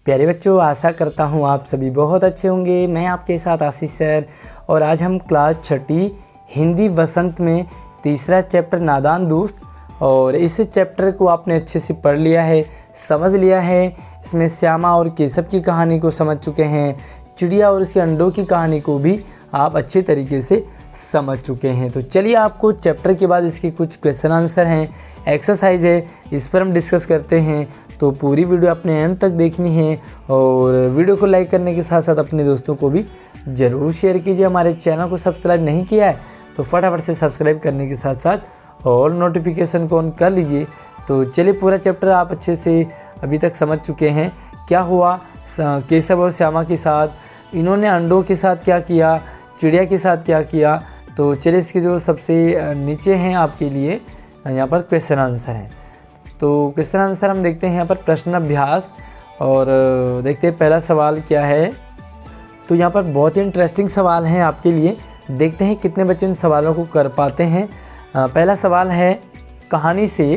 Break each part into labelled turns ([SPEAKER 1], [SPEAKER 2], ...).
[SPEAKER 1] प्यारे बच्चों, आशा करता हूँ आप सभी बहुत अच्छे होंगे। मैं आपके साथ आशीष सर और आज हम क्लास 6 हिंदी वसंत में तीसरा चैप्टर नादान दोस्त, और इस चैप्टर को आपने अच्छे से पढ़ लिया है, समझ लिया है। इसमें श्यामा और केशव की कहानी को समझ चुके हैं, चिड़िया और उसके अंडों की कहानी को भी आप अच्छे तरीके से समझ चुके हैं। तो चलिए, आपको चैप्टर के बाद इसके कुछ क्वेश्चन आंसर हैं, एक्सरसाइज है, इस पर हम डिस्कस करते हैं। तो पूरी वीडियो अपने एंड तक देखनी है और वीडियो को लाइक करने के साथ साथ अपने दोस्तों को भी ज़रूर शेयर कीजिए। हमारे चैनल को सब्सक्राइब नहीं किया है तो फटाफट से सब्सक्राइब करने के साथ साथ और नोटिफिकेशन को ऑन कर लीजिए। तो चलिए, पूरा चैप्टर आप अच्छे से अभी तक समझ चुके हैं। क्या हुआ केशव और श्यामा के साथ, इन्होंने अंडों के साथ क्या किया, चिड़िया के साथ क्या किया। तो चलिए, इसके जो सबसे नीचे हैं आपके लिए यहाँ पर क्वेश्चन आंसर हैं। तो क्वेश्चन आंसर हम देखते हैं यहाँ पर प्रश्न अभ्यास, और देखते हैं पहला सवाल क्या है। तो यहाँ पर बहुत ही इंटरेस्टिंग सवाल हैं आपके लिए, देखते हैं कितने बच्चे इन सवालों को कर पाते हैं। पहला सवाल है, कहानी से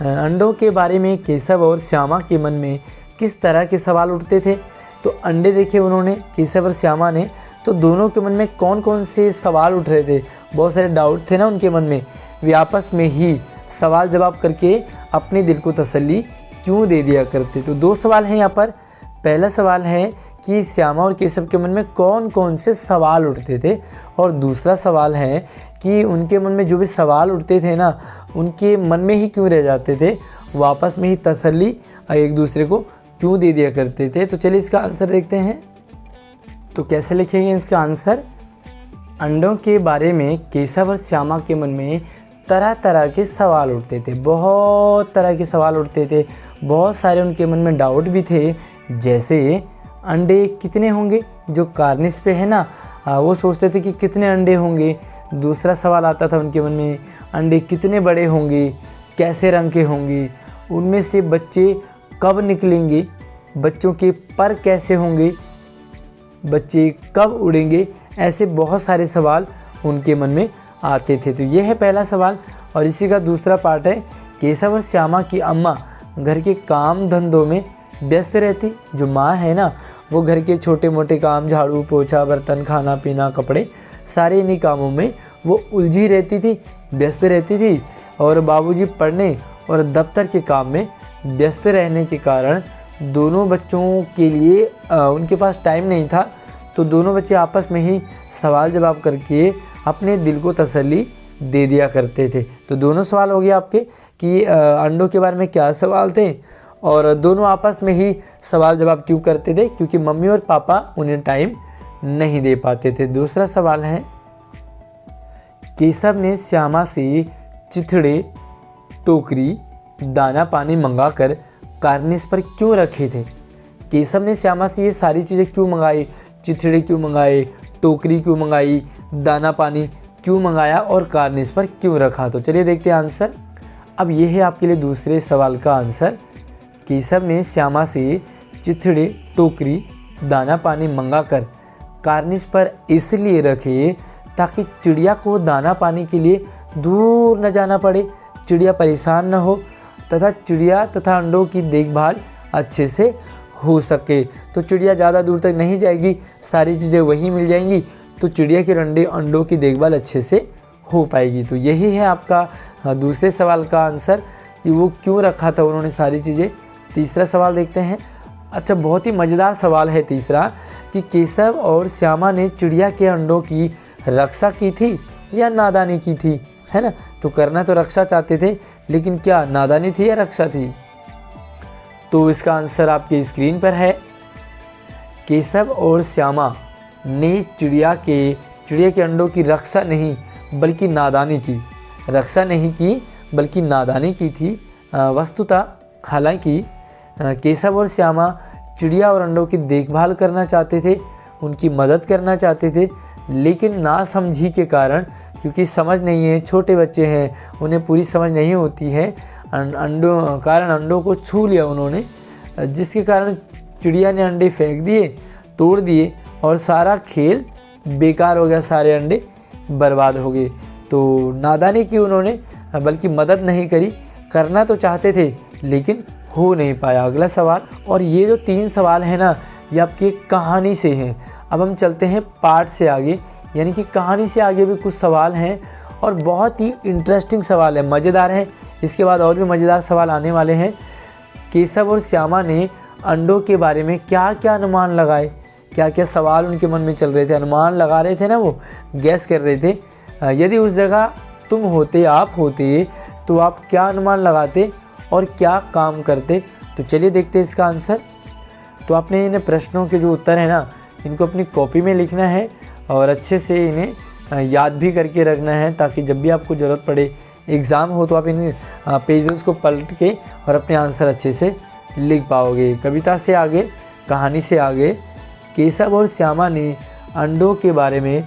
[SPEAKER 1] अंडों के बारे में केशव और श्यामा के मन में किस तरह के सवाल उठते थे। तो अंडे देखे उन्होंने, केशव और श्यामा ने, तो दोनों के मन में कौन कौन से सवाल उठ रहे थे, बहुत सारे डाउट थे ना उनके मन में। वे आपस में ही सवाल जवाब करके अपने दिल को तसल्ली क्यों दे दिया करते। तो दो सवाल हैं यहाँ पर। पहला सवाल है कि श्यामा और केशव के मन में कौन कौन से सवाल उठते थे, और दूसरा सवाल है कि उनके मन में जो भी सवाल उठते थे ना, उनके मन में ही क्यों रह जाते थे, वो आपस में ही तसल्ली एक दूसरे को क्यों दे दिया करते थे। तो चलिए, इसका आंसर देखते हैं। तो कैसे लिखेंगे इसका आंसर। अंडों के बारे में केशव और श्यामा के मन में तरह तरह के सवाल उठते थे, बहुत तरह के सवाल उठते थे, बहुत सारे उनके मन में डाउट भी थे। जैसे अंडे कितने होंगे, जो कार्निस पे है ना, वो सोचते थे कि कितने अंडे होंगे। दूसरा सवाल आता था उनके मन में, अंडे कितने बड़े होंगे, कैसे रंग के होंगे, उनमें से बच्चे कब निकलेंगे, बच्चों के पर कैसे होंगे, बच्चे कब उड़ेंगे। ऐसे बहुत सारे सवाल उनके मन में आते थे। तो ये है पहला सवाल। और इसी का दूसरा पार्ट है, केशव और श्यामा की अम्मा घर के काम धंधों में व्यस्त रहती। जो माँ है ना, वो घर के छोटे मोटे काम, झाड़ू पोछा, बर्तन, खाना पीना, कपड़े, सारे इन्हीं कामों में वो उलझी रहती थी, व्यस्त रहती थी। और बाबूजी पढ़ने और दफ्तर के काम में व्यस्त रहने के कारण दोनों बच्चों के लिए उनके पास टाइम नहीं था। तो दोनों बच्चे आपस में ही सवाल जवाब करके अपने दिल को तसल्ली दे दिया करते थे। तो दोनों सवाल हो गए आपके कि अंडों के बारे में क्या सवाल थे, और दोनों आपस में ही सवाल जवाब क्यों करते थे, क्योंकि मम्मी और पापा उन्हें टाइम नहीं दे पाते थे। दूसरा सवाल है, केशव ने श्यामा से चिथड़े, टोकरी, दाना पानी मंगाकर कार्निस पर क्यों रखे थे। केशव ने श्यामा से ये सारी चीज़ें क्यों मंगाई, चिथड़े क्यों मंगाए, टोकरी क्यों मंगाई, दाना पानी क्यों मंगाया और कार्निस पर क्यों रखा। तो चलिए देखते हैं आंसर। अब ये है आपके लिए दूसरे सवाल का आंसर। केशव ने श्यामा से चिथड़े, टोकरी, दाना पानी मंगाकर कार्निस पर इसलिए रखे ताकि चिड़िया को दाना पानी के लिए दूर न जाना पड़े, चिड़िया परेशान न हो, तथा चिड़िया तथा अंडों की देखभाल अच्छे से हो सके। तो चिड़िया ज़्यादा दूर तक नहीं जाएगी, सारी चीज़ें वहीं मिल जाएंगी, तो चिड़िया के अंडों की देखभाल अच्छे से हो पाएगी। तो यही है आपका दूसरे सवाल का आंसर कि वो क्यों रखा था उन्होंने सारी चीज़ें। तीसरा सवाल देखते हैं। अच्छा, बहुत ही मज़ेदार सवाल है तीसरा कि केशव और श्यामा ने चिड़िया के अंडों की रक्षा की थी या नादानी की थी, है ना। तो करना तो रक्षा चाहते थे, लेकिन क्या नादानी थी या रक्षा थी। तो इसका आंसर आपकी स्क्रीन पर है। केशव और श्यामा ने चिड़िया के अंडों की रक्षा नहीं बल्कि नादानी की, रक्षा नहीं की बल्कि नादानी की थी। वस्तुतः हालांकि केशव और श्यामा चिड़िया और अंडों की देखभाल करना चाहते थे, उनकी मदद करना चाहते थे, लेकिन नासमझी के कारण, क्योंकि समझ नहीं है, छोटे बच्चे हैं, उन्हें पूरी समझ नहीं होती है, अंडों को छू लिया उन्होंने, जिसके कारण चिड़िया ने अंडे फेंक दिए, तोड़ दिए, और सारा खेल बेकार हो गया, सारे अंडे बर्बाद हो गए। तो नादानी की उन्होंने, बल्कि मदद नहीं करी। करना तो चाहते थे लेकिन हो नहीं पाया। अगला सवाल, और ये जो 3 सवाल हैं ना, ये आपकी कहानी से हैं। अब हम चलते हैं पाठ से आगे, यानी कि कहानी से आगे भी कुछ सवाल हैं और बहुत ही इंटरेस्टिंग सवाल है, मज़ेदार हैं। इसके बाद और भी मज़ेदार सवाल आने वाले हैं। केशव और श्यामा ने अंडों के बारे में क्या क्या अनुमान लगाए, क्या क्या सवाल उनके मन में चल रहे थे, अनुमान लगा रहे थे ना, वो गैस कर रहे थे। यदि उस जगह तुम होते, आप होते, तो आप क्या अनुमान लगाते और क्या काम करते। तो चलिए देखते हैं इसका आंसर। तो आपने इन प्रश्नों के जो उत्तर है ना, इनको अपनी कॉपी में लिखना है और अच्छे से इन्हें याद भी करके रखना है, ताकि जब भी आपको ज़रूरत पड़े, एग्ज़ाम हो, तो आप इन पेजेस को पलट के और अपने आंसर अच्छे से लिख पाओगे। कविता से आगे, कहानी से आगे। केशव और श्यामा ने अंडों के बारे में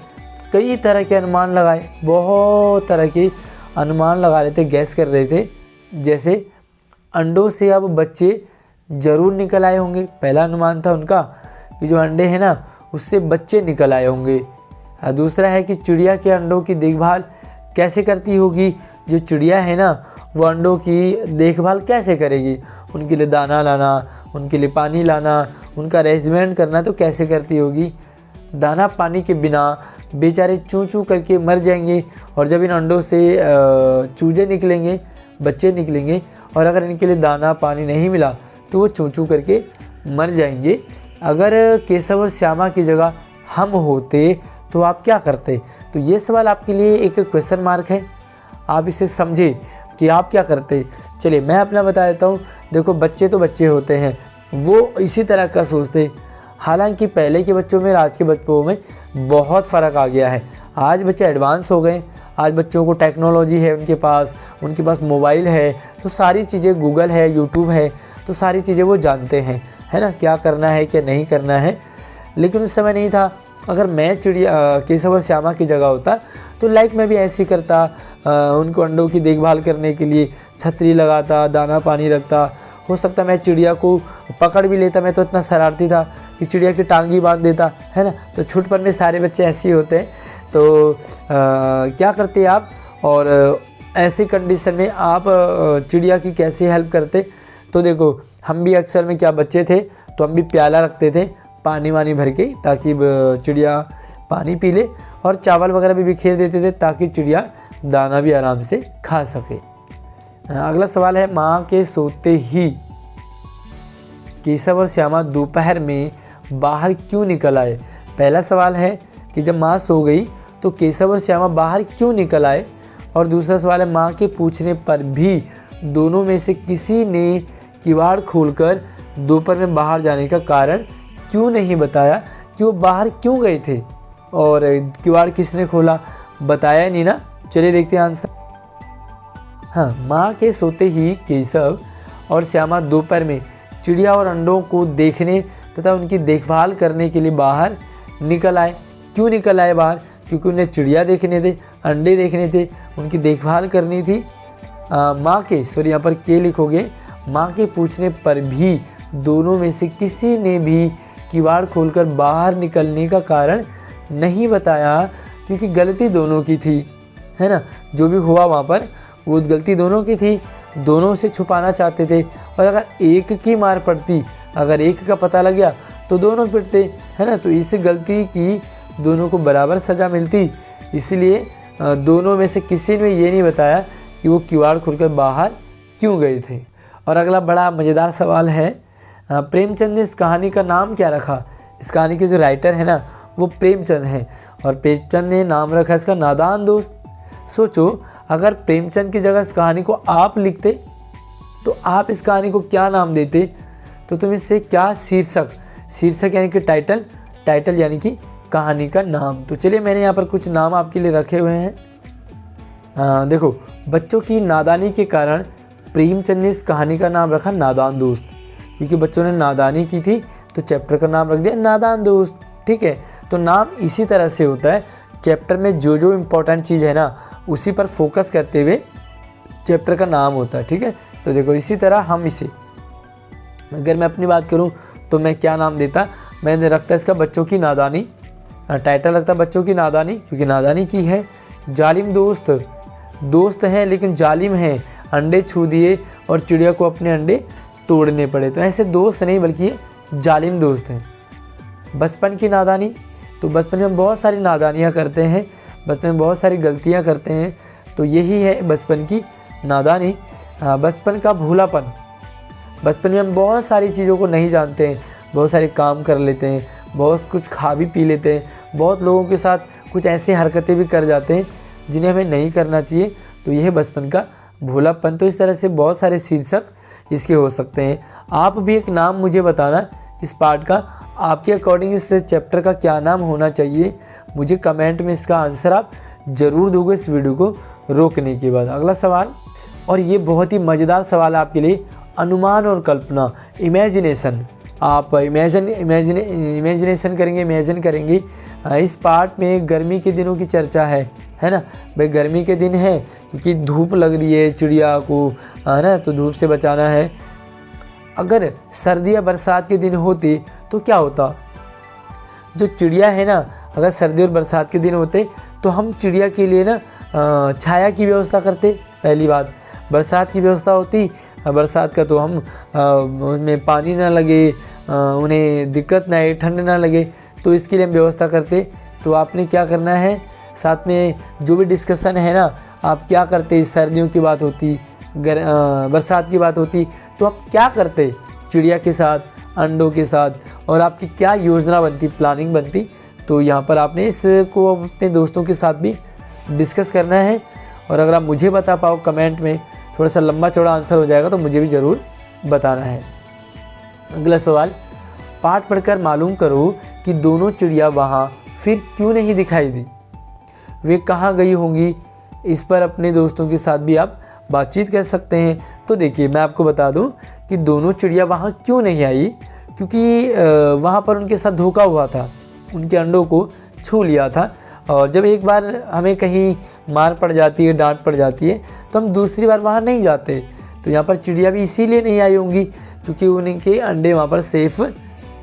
[SPEAKER 1] कई तरह के अनुमान लगाए, बहुत तरह के अनुमान लगा रहे थे, गैस कर रहे थे। जैसे अंडों से अब बच्चे ज़रूर निकल आए होंगे, पहला अनुमान था उनका कि जो अंडे हैं ना, उससे बच्चे निकल आए होंगे। दूसरा है कि चिड़िया के अंडों की देखभाल कैसे करती होगी, जो चिड़िया है ना, वो अंडों की देखभाल कैसे करेगी, उनके लिए दाना लाना, उनके लिए पानी लाना, उनका अरेंजमेंट करना तो कैसे करती होगी। दाना पानी के बिना बेचारे चूं चूं करके मर जाएंगे, और जब इन अंडों से चूजे निकलेंगे, बच्चे निकलेंगे, और अगर इनके लिए दाना पानी नहीं मिला तो वो चूं चूं करके मर जाएंगे। अगर केशव और श्यामा की जगह हम होते तो आप क्या करते। तो ये सवाल आपके लिए एक क्वेश्चन मार्क है, आप इसे समझे कि आप क्या करते। चलिए मैं अपना बता देता हूँ। देखो, बच्चे तो बच्चे होते हैं, वो इसी तरह का सोचते। हालांकि पहले के बच्चों में और आज के बच्चों में बहुत फ़र्क आ गया है। आज बच्चे एडवांस हो गए, आज बच्चों को टेक्नोलॉजी है, उनके पास मोबाइल है, तो सारी चीज़ें, गूगल है, यूट्यूब है, तो सारी चीज़ें वो जानते हैं, है ना, क्या करना है क्या नहीं करना है। लेकिन उस समय नहीं था। अगर मैं केशव और श्यामा की जगह होता तो मैं भी ऐसे ही करता। उनको अंडों की देखभाल करने के लिए छतरी लगाता, दाना पानी रखता। हो सकता मैं चिड़िया को पकड़ भी लेता, मैं तो इतना शरारती था कि चिड़िया की टांग ही बांध देता, है ना। तो छुटपन में सारे बच्चे ऐसे ही होते हैं। तो क्या करते आप, और ऐसी कंडीशन में आप चिड़िया की कैसे हेल्प करते। तो देखो, हम भी अक्सर में क्या बच्चे थे, तो हम भी प्याला रखते थे पानी वानी भर के, ताकि चिड़िया पानी पी ले, और चावल वगैरह भी बिखेर देते थे ताकि चिड़िया दाना भी आराम से खा सके। अगला सवाल है, माँ के सोते ही केशव और श्यामा दोपहर में बाहर क्यों निकल आए। पहला सवाल है कि जब माँ सो गई तो केशव और श्यामा बाहर क्यों निकल आए। और दूसरा सवाल है, माँ के पूछने पर भी दोनों में से किसी ने किवाड़ खोलकर दोपहर में बाहर जाने का कारण क्यों नहीं बताया, कि वो बाहर क्यों गए थे, और किवाड़ किसने खोला, बताया नहीं ना। चलिए देखते हैं आंसर। हाँ, माँ के सोते ही केशव और श्यामा दोपहर में चिड़िया और अंडों को देखने तथा उनकी देखभाल करने के लिए बाहर निकल आए। क्यों निकल आए बाहर, क्योंकि उन्हें चिड़िया देखने थे, अंडे देखने थे, उनकी देखभाल करनी थी। यहाँ पर के लिखोगे, माँ के पूछने पर भी दोनों में से किसी ने भी किवाड़ खोलकर बाहर निकलने का कारण नहीं बताया, क्योंकि गलती दोनों की थी, है ना। जो भी हुआ वहाँ पर वो गलती दोनों की थी, दोनों से छुपाना चाहते थे। और अगर एक की मार पड़ती, अगर एक का पता लग गया तो दोनों पिटते, है ना। तो इस गलती की दोनों को बराबर सज़ा मिलती, इसलिए दोनों में से किसी ने ये नहीं बताया कि वो किवाड़ खोलकर बाहर क्यों गए थे। और अगला बड़ा मज़ेदार सवाल है, प्रेमचंद ने इस कहानी का नाम क्या रखा। इस कहानी के जो राइटर है ना, वो प्रेमचंद हैं, और प्रेमचंद ने नाम रखा इसका नादान दोस्त। सोचो, अगर प्रेमचंद की जगह इस कहानी को आप लिखते तो आप इस कहानी को क्या नाम देते। तो तुम इससे क्या शीर्षक यानी कि टाइटल यानी कि कहानी का नाम। तो चलिए मैंने यहाँ पर कुछ नाम आपके लिए रखे हुए हैं। देखो, बच्चों की नादानी के कारण प्रेमचंद ने इस कहानी का नाम रखा नादान दोस्त, क्योंकि बच्चों ने नादानी की थी तो चैप्टर का नाम रख दिया नादान दोस्त। ठीक है, तो नाम इसी तरह से होता है, चैप्टर में जो जो इम्पोर्टेंट चीज़ है ना, उसी पर फोकस करते हुए चैप्टर का नाम होता है। ठीक है, तो देखो इसी तरह हम इसे, अगर मैं अपनी बात करूं तो मैं क्या नाम देता, मैंने रखता इसका बच्चों की नादानी, टाइटल रखता बच्चों की नादानी, क्योंकि नादानी की है। जालिम दोस्त हैं लेकिन जालिम हैं, अंडे छू दिए और चिड़िया को अपने अंडे तोड़ने पड़े। तो ऐसे दोस्त नहीं बल्कि ये जालिम दोस्त हैं। बचपन की नादानी, तो बचपन में हम बहुत सारी नादानियाँ करते हैं, बचपन में बहुत सारी गलतियाँ करते हैं, तो यही है बचपन की नादानी। बचपन का भूलापन, बचपन में हम बहुत सारी चीज़ों को नहीं जानते हैं, बहुत सारे काम कर लेते हैं, बहुत कुछ खा भी पी लेते हैं, बहुत लोगों के साथ कुछ ऐसी हरकतें भी कर जाते हैं जिन्हें हमें नहीं करना चाहिए। तो यह है बचपन का भूलापन। तो इस तरह से बहुत सारे शीर्षक इसके हो सकते हैं। आप भी एक नाम मुझे बताना इस पार्ट का, आपके अकॉर्डिंग इस चैप्टर का क्या नाम होना चाहिए, मुझे कमेंट में इसका आंसर आप ज़रूर दोगे इस वीडियो को रोकने के बाद। अगला सवाल, और ये बहुत ही मज़ेदार सवाल है आपके लिए, अनुमान और कल्पना, इमेजिनेशन। आप इमेजिनेशन करेंगे, इमेजिन करेंगे। इस पार्ट में गर्मी के दिनों की चर्चा है ना भाई, गर्मी के दिन है क्योंकि धूप लग रही है चिड़िया को, है ना, तो धूप से बचाना है। अगर सर्दी या बरसात के दिन होते तो क्या होता? जो चिड़िया है ना, अगर सर्दी और बरसात के दिन होते तो हम चिड़िया के लिए ना छाया की व्यवस्था करते। पहली बात, बरसात की व्यवस्था होती, बरसात का तो हम उसमें पानी ना लगे, उन्हें दिक्कत ना आए, ठंड ना लगे, तो इसके लिए हम व्यवस्था करते। तो आपने क्या करना है, साथ में जो भी डिस्कशन है ना, आप क्या करते, सर्दियों की बात होती, बरसात की बात होती, तो आप क्या करते चिड़िया के साथ, अंडों के साथ, और आपकी क्या योजना बनती, प्लानिंग बनती। तो यहाँ पर आपने इसको अपने दोस्तों के साथ भी डिस्कस करना है। और अगर आप मुझे बता पाओ कमेंट में, थोड़ा सा लंबा चौड़ा आंसर हो जाएगा तो मुझे भी ज़रूर बताना है। अगला सवाल, पाठ पढ़कर मालूम करो कि दोनों चिड़िया वहाँ फिर क्यों नहीं दिखाई दी, वे कहाँ गई होंगी। इस पर अपने दोस्तों के साथ भी आप बातचीत कर सकते हैं। तो देखिए, मैं आपको बता दूं कि दोनों चिड़िया वहाँ क्यों नहीं आई, क्योंकि वहाँ पर उनके साथ धोखा हुआ था, उनके अंडों को छू लिया था। और जब एक बार हमें कहीं मार पड़ जाती है, डांट पड़ जाती है, तो हम दूसरी बार वहाँ नहीं जाते। तो यहाँ पर चिड़िया भी इसीलिए नहीं आई होंगी क्योंकि उनके अंडे वहाँ पर सेफ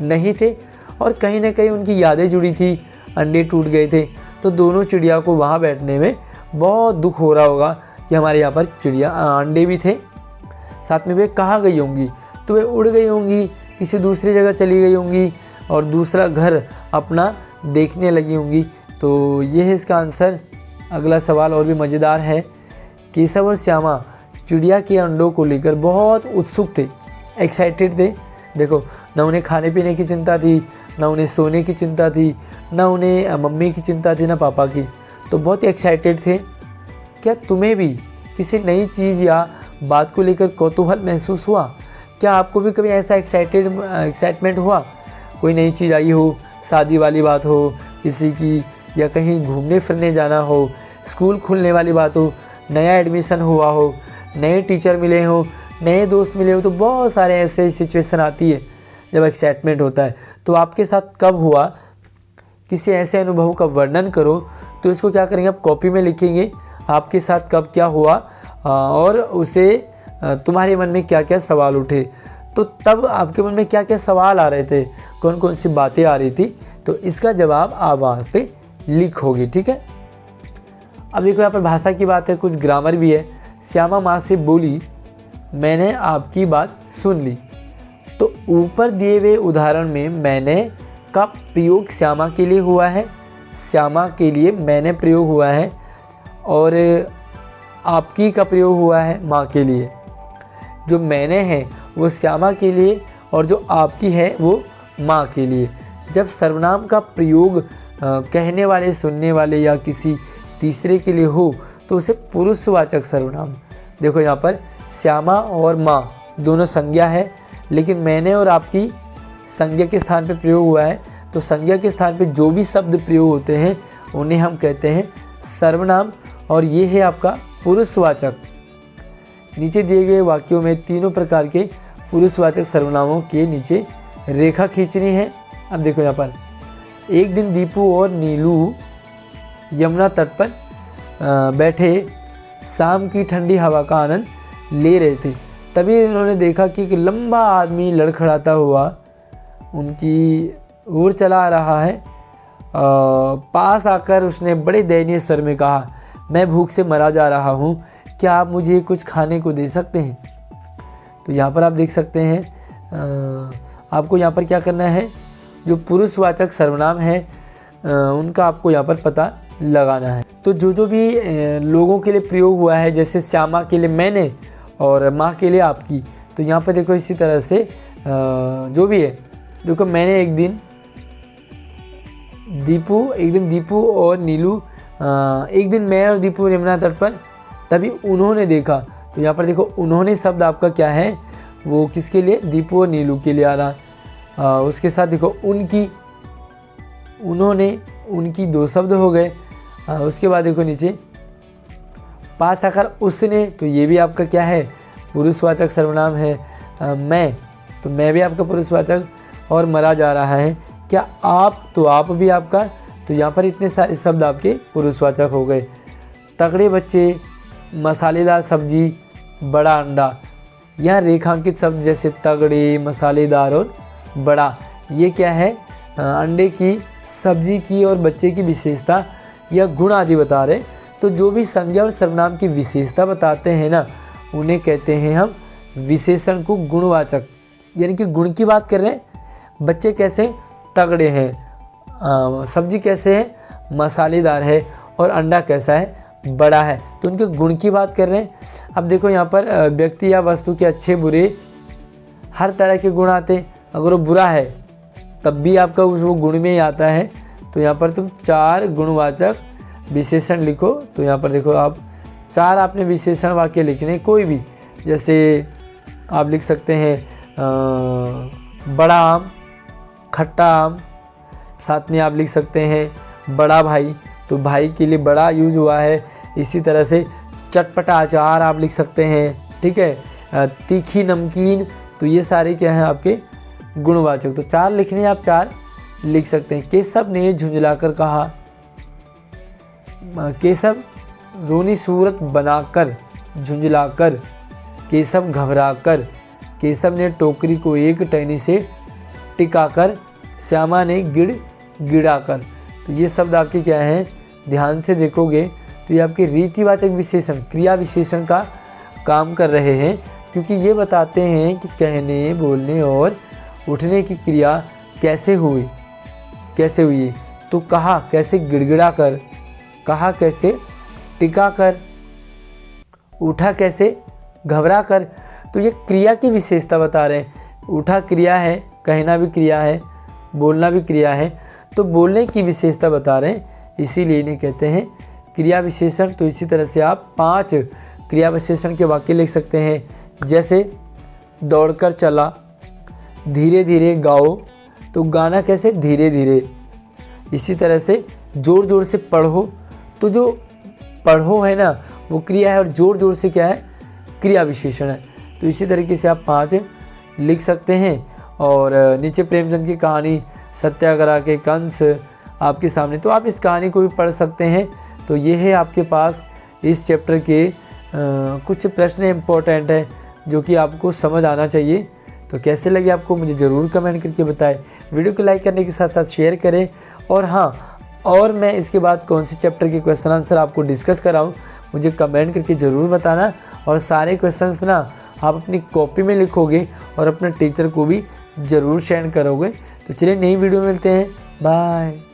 [SPEAKER 1] नहीं थे, और कहीं ना कहीं उनकी यादें जुड़ी थी, अंडे टूट गए थे। तो दोनों चिड़िया को वहाँ बैठने में बहुत दुख हो रहा होगा कि हमारे यहाँ पर चिड़िया अंडे भी थे, साथ में वे कहाँ गई होंगी। तो वे उड़ गई होंगी, किसी दूसरी जगह चली गई होंगी और दूसरा घर अपना देखने लगी होंगी। तो ये है इसका आंसर। अगला सवाल और भी मज़ेदार है। केशव और श्यामा चिड़िया के अंडों को लेकर बहुत उत्सुक थे, एक्साइटेड थे। देखो, ना उन्हें खाने पीने की चिंता थी, ना उन्हें सोने की चिंता थी, ना उन्हें मम्मी की चिंता थी, ना पापा की। तो बहुत ही एक्साइटेड थे। क्या तुम्हें भी किसी नई चीज़ या बात को लेकर कौतूहल महसूस हुआ? क्या आपको भी कभी ऐसा एक्साइटमेंट हुआ, कोई नई चीज़ आई हो, शादी वाली बात हो किसी की, या कहीं घूमने फिरने जाना हो, स्कूल खुलने वाली बात हो, नया एडमिशन हुआ हो, नए टीचर मिले हो, नए दोस्त मिले हो। तो बहुत सारे ऐसे सिचुएशन आती है जब एक्साइटमेंट होता है। तो आपके साथ कब हुआ, किसी ऐसे अनुभव का वर्णन करो। तो इसको क्या करेंगे, आप कॉपी में लिखेंगे आपके साथ कब क्या हुआ और उसे तुम्हारे मन में क्या क्या सवाल उठे। तो तब आपके मन में क्या क्या सवाल आ रहे थे, कौन कौन सी बातें आ रही थी, तो इसका जवाब आप वहाँ पे लिखोगे। ठीक है। अब देखो, यहाँ पर भाषा की बात है, कुछ ग्रामर भी है। श्यामा माँ से बोली, मैंने आपकी बात सुन ली। तो ऊपर दिए हुए उदाहरण में मैंने का प्रयोग श्यामा के लिए हुआ है, श्यामा के लिए मैंने प्रयोग हुआ है, और आपकी का प्रयोग हुआ है माँ के लिए। जो मैंने है वो श्यामा के लिए और जो आपकी है वो माँ के लिए। जब सर्वनाम का प्रयोग कहने वाले, सुनने वाले या किसी तीसरे के लिए हो तो उसे पुरुषवाचक सर्वनाम। देखो, यहाँ पर श्यामा और माँ दोनों संज्ञा है, लेकिन मैंने और आपकी संज्ञा के स्थान पे प्रयोग हुआ है। तो संज्ञा के स्थान पे जो भी शब्द प्रयोग होते हैं उन्हें हम कहते हैं सर्वनाम, और ये है आपका पुरुषवाचक। नीचे दिए गए वाक्यों में तीनों प्रकार के पुरुषवाचक सर्वनामों के नीचे रेखा खींचनी है। अब देखो, यहाँ पर एक दिन दीपू और नीलू यमुना तट पर बैठे शाम की ठंडी हवा का आनंद ले रहे थे। तभी उन्होंने देखा कि एक लंबा आदमी लड़खड़ाता हुआ उनकी ओर चला आ रहा है। पास आकर उसने बड़े दयनीय स्वर में कहा, मैं भूख से मरा जा रहा हूँ, क्या आप मुझे कुछ खाने को दे सकते हैं? तो यहाँ पर आप देख सकते हैं आपको यहाँ पर क्या करना है, जो पुरुषवाचक सर्वनाम है उनका आपको यहाँ पर पता लगाना है। तो जो भी लोगों के लिए प्रयोग हुआ है, जैसे श्यामा के लिए मैंने और माँ के लिए आपकी, तो यहाँ पर देखो इसी तरह से जो भी है, देखो मैंने एक दिन दीपू और नीलू, एक दिन मैं और दीपू यमुना तट पर, तभी उन्होंने देखा। तो यहाँ पर देखो उन्होंने शब्द आपका क्या है, वो किसके लिए, दीपू और नीलू के लिए आ रहा। उसके साथ देखो उनकी, उन्होंने, उनकी 2 शब्द हो गए। उसके बाद देखो नीचे पास आकर उसने, तो ये भी आपका क्या है, पुरुषवाचक सर्वनाम है। मैं, तो मैं भी आपका पुरुषवाचक, और मरा जा रहा है क्या, आप, तो आप भी आपका, तो यहाँ पर इतने सारे शब्द आपके पुरुषवाचक हो गए। तगड़े बच्चे, मसालेदार सब्जी, बड़ा अंडा, यहाँ रेखांकित शब्द जैसे तगड़े, मसालेदार और बड़ा, ये क्या है, अंडे की, सब्जी की और बच्चे की विशेषता या गुण आदि बता रहे। तो जो भी संज्ञा और सर्वनाम की विशेषता बताते हैं ना, उन्हें कहते हैं हम विशेषण को गुणवाचक, यानी कि गुण की बात कर रहे हैं। बच्चे कैसे, तगड़े हैं, सब्जी कैसे है, मसालेदार है, और अंडा कैसा है, बड़ा है, तो उनके गुण की बात कर रहे हैं। अब देखो यहाँ पर व्यक्ति या वस्तु के अच्छे बुरे हर तरह के गुण आते हैं। अगर वो बुरा है तब भी आपका वो गुण में ही आता है। तो यहाँ पर तुम 4 गुणवाचक विशेषण लिखो। तो यहाँ पर देखो आप 4 आपने विशेषण वाक्य लिखने, कोई भी, जैसे आप लिख सकते हैं बड़ा आम, खट्टा आम, साथ में आप लिख सकते हैं बड़ा भाई, तो भाई के लिए बड़ा यूज हुआ है। इसी तरह से चटपटा अचार आप लिख सकते हैं, ठीक है, तीखी नमकीन, तो ये सारे क्या हैं आपके गुणवाचक। तो 4 लिखने, आप 4 लिख सकते हैं। केशव ने झुंझलाकर कहा, केशव रोनी सूरत बनाकर, झुंझलाकर, केशव घबराकर, केशव ने टोकरी को एक टहनी से टिकाकर, श्यामा ने गिड़ाकर। तो ये शब्द आपके क्या हैं, ध्यान से देखोगे तो ये आपके रीतिवाचक विशेषण, क्रिया विशेषण का काम कर रहे हैं, क्योंकि ये बताते हैं कि कहने, बोलने और उठने की क्रिया कैसे हुई। तो कहा कैसे, गिड़गिड़ा कर, कहा कैसे, टिका कर, उठा कैसे, घबरा कर। तो ये क्रिया की विशेषता बता रहे हैं। उठा क्रिया है, कहना भी क्रिया है, बोलना भी क्रिया है, तो बोलने की विशेषता बता रहे हैं, इसीलिए इन्हें कहते हैं क्रिया विशेषण। तो इसी तरह से आप 5 क्रिया विशेषण के वाक्य लिख सकते हैं, जैसे दौड़कर चला, धीरे धीरे गाओ, तो गाना कैसे, धीरे धीरे। इसी तरह से जोर जोर से पढ़ो, तो जो पढ़ो है ना वो क्रिया है, और जोर जोर से क्या है, क्रिया विशेषण है। तो इसी तरीके से आप 5 लिख सकते हैं। और नीचे प्रेमचंद की कहानी सत्याग्रह के कंस आपके सामने, तो आप इस कहानी को भी पढ़ सकते हैं। तो ये है आपके पास इस चैप्टर के कुछ प्रश्न इम्पोर्टेंट है जो कि आपको समझ आना चाहिए। तो कैसे लगे आपको मुझे ज़रूर कमेंट करके बताएं। वीडियो को लाइक करने के साथ साथ शेयर करें। और हाँ, और मैं इसके बाद कौन से चैप्टर के क्वेश्चन आंसर आपको डिस्कस कराऊँ, मुझे कमेंट करके ज़रूर बताना। और सारे क्वेश्चंस ना आप अपनी कॉपी में लिखोगे और अपने टीचर को भी ज़रूर सेंड करोगे। तो चलिए नई वीडियो में मिलते हैं, बाय।